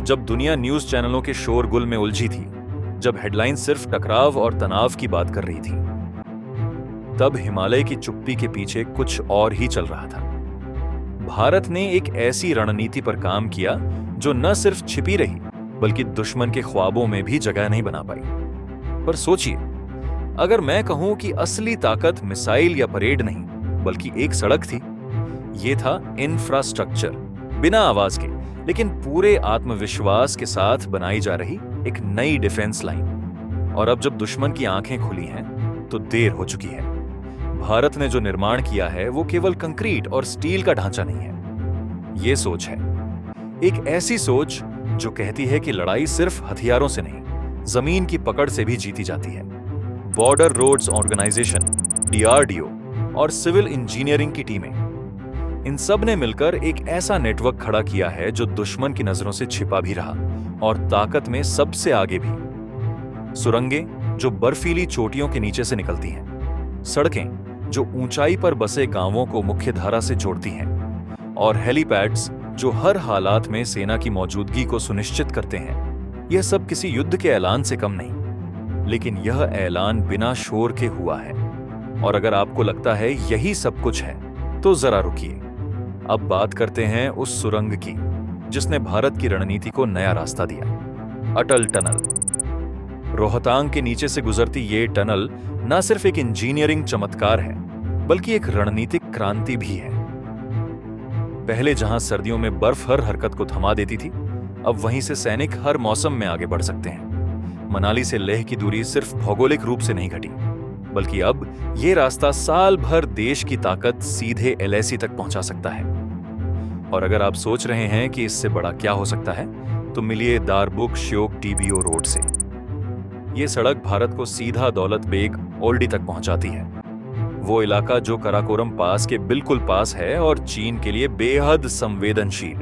जब दुनिया न्यूज चैनलों के शोरगुल में उलझी थी, जब हेडलाइन सिर्फ टकराव और तनाव की बात कर रही थी, तब हिमालय की चुप्पी के पीछे कुछ और ही चल रहा था। भारत ने एक ऐसी रणनीति पर काम किया जो न सिर्फ छिपी रही, बल्कि दुश्मन के ख्वाबों में भी जगह नहीं बना पाई। पर सोचिए, अगर मैं कहूं कि असली ताकत मिसाइल या परेड नहीं, बल्कि एक सड़क थी। यह था इंफ्रास्ट्रक्चर, बिना आवाज के लेकिन पूरे आत्मविश्वास के साथ बनाई जा रही एक नई डिफेंस लाइन। और अब जब दुश्मन की आंखें खुली हैं, तो देर हो चुकी है। भारत ने जो निर्माण किया है वो केवल कंक्रीट और स्टील का ढांचा नहीं है। ये सोच है, एक ऐसी सोच जो कहती है कि लड़ाई सिर्फ हथियारों से नहीं, जमीन की पकड़ से भी जीती जाती है। बॉर्डर रोड्स ऑर्गेनाइजेशन, DRDO और सिविल इंजीनियरिंग की टीमें, इन सब ने मिलकर एक ऐसा नेटवर्क खड़ा किया है जो दुश्मन की नजरों से छिपा भी रहा और ताकत में सबसे आगे भी। सुरंगें जो बर्फीली चोटियों के नीचे से निकलती हैं, सड़कें जो ऊंचाई पर बसे गांवों को मुख्य धारा से जोड़ती हैं, और हेलीपैड्स जो हर हालात में सेना की मौजूदगी को सुनिश्चित करते हैं। यह सब किसी युद्ध के ऐलान से कम नहीं, लेकिन यह ऐलान बिना शोर के हुआ है। और अगर आपको लगता है यही सब कुछ है, तो जरा रुकिए। अब बात करते हैं उस सुरंग की जिसने भारत की रणनीति को नया रास्ता दिया, अटल टनल। रोहतांग के नीचे से गुजरती ये टनल न सिर्फ एक इंजीनियरिंग चमत्कार है, बल्कि एक रणनीतिक क्रांति भी है। पहले जहां सर्दियों में बर्फ हर हरकत को थमा देती थी, अब वहीं से सैनिक हर मौसम में आगे बढ़ सकते हैं। मनाली से लेह की दूरी सिर्फ भौगोलिक रूप से नहीं घटी, बल्कि अब यह रास्ता साल भर देश की ताकत सीधे LAC तक पहुंचा सकता है। और अगर आप सोच रहे हैं कि इससे बड़ा क्या हो सकता है, तो मिलिए दारबुक श्योक TBO रोड से। यह सड़क भारत को सीधा दौलत बेग ओल्डी तक पहुंचाती है, वो इलाका जो कराकोरम पास के बिल्कुल पास है और चीन के लिए बेहद संवेदनशील।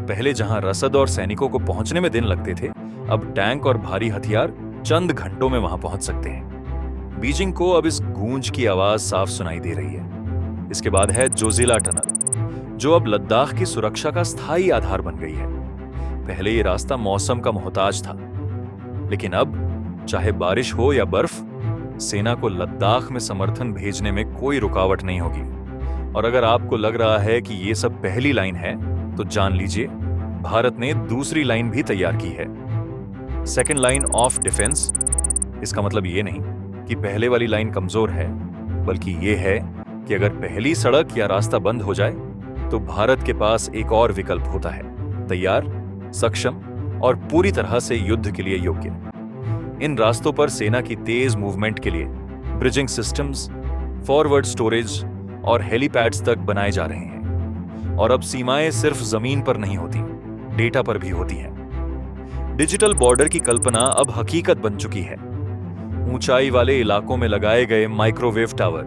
पहले जहां रसद और सैनिकों को पहुंचने में दिन लगते थे, अब टैंक और भारी हथियार चंद घंटों में वहां पहुंच सकते हैं। बीजिंग को अब इस गूंज की आवाज साफ सुनाई दे रही है। इसके बाद है जोजिला टनल, जो अब लद्दाख की सुरक्षा का स्थायी आधार बन गई है। पहले ये रास्ता मौसम का मोहताज था, लेकिन अब चाहे बारिश हो या बर्फ, सेना को लद्दाख में समर्थन भेजने में कोई रुकावट नहीं होगी। और अगर आपको लग रहा है कि ये सब पहली लाइन है, तो जान लीजिए भारत ने दूसरी लाइन भी तैयार की है, सेकेंड लाइन ऑफ डिफेंस। इसका मतलब ये नहीं कि पहले वाली लाइन कमजोर है, बल्कि ये है कि अगर पहली सड़क या रास्ता बंद हो जाए, तो भारत के पास एक और विकल्प होता है, तैयार, सक्षम और पूरी तरह से युद्ध के लिए योग्य। इन रास्तों पर सेना की तेज मूवमेंट के लिए ब्रिजिंग सिस्टम्स, फॉरवर्ड स्टोरेज और हेलीपैड्स तक बनाए जा रहे हैं। और अब सीमाएं सिर्फ जमीन पर नहीं होती, डेटा पर भी होती हैं। डिजिटल बॉर्डर की कल्पना अब हकीकत बन चुकी है। ऊंचाई वाले इलाकों में लगाए गए माइक्रोवेव टावर,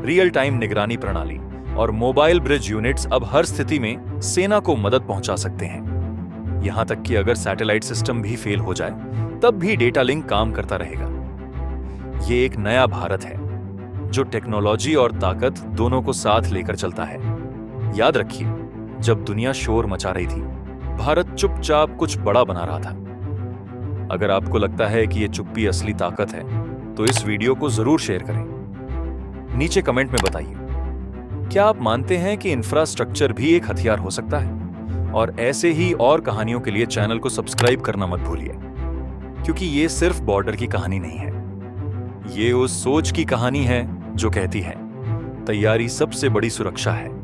रियल टाइम निगरानी प्रणाली और मोबाइल ब्रिज यूनिट्स अब हर स्थिति में सेना को मदद पहुंचा सकते हैं। यहां तक कि अगर सैटेलाइट सिस्टम भी फेल हो जाए, तब भी डेटा लिंक काम करता रहेगा। ये एक नया भारत है जो टेक्नोलॉजी और ताकत दोनों को साथ लेकर चलता है। याद रखिए, जब दुनिया शोर मचा रही थी, भारत चुपचाप कुछ बड़ा बना रहा था। अगर आपको लगता है कि ये चुप्पी असली ताकत है, तो इस वीडियो को जरूर शेयर करें। नीचे कमेंट में बताइए, क्या आप मानते हैं कि इंफ्रास्ट्रक्चर भी एक हथियार हो सकता है? और ऐसे ही और कहानियों के लिए चैनल को सब्सक्राइब करना मत भूलिए, क्योंकि ये सिर्फ बॉर्डर की कहानी नहीं है, ये उस सोच की कहानी है जो कहती है तैयारी सबसे बड़ी सुरक्षा है।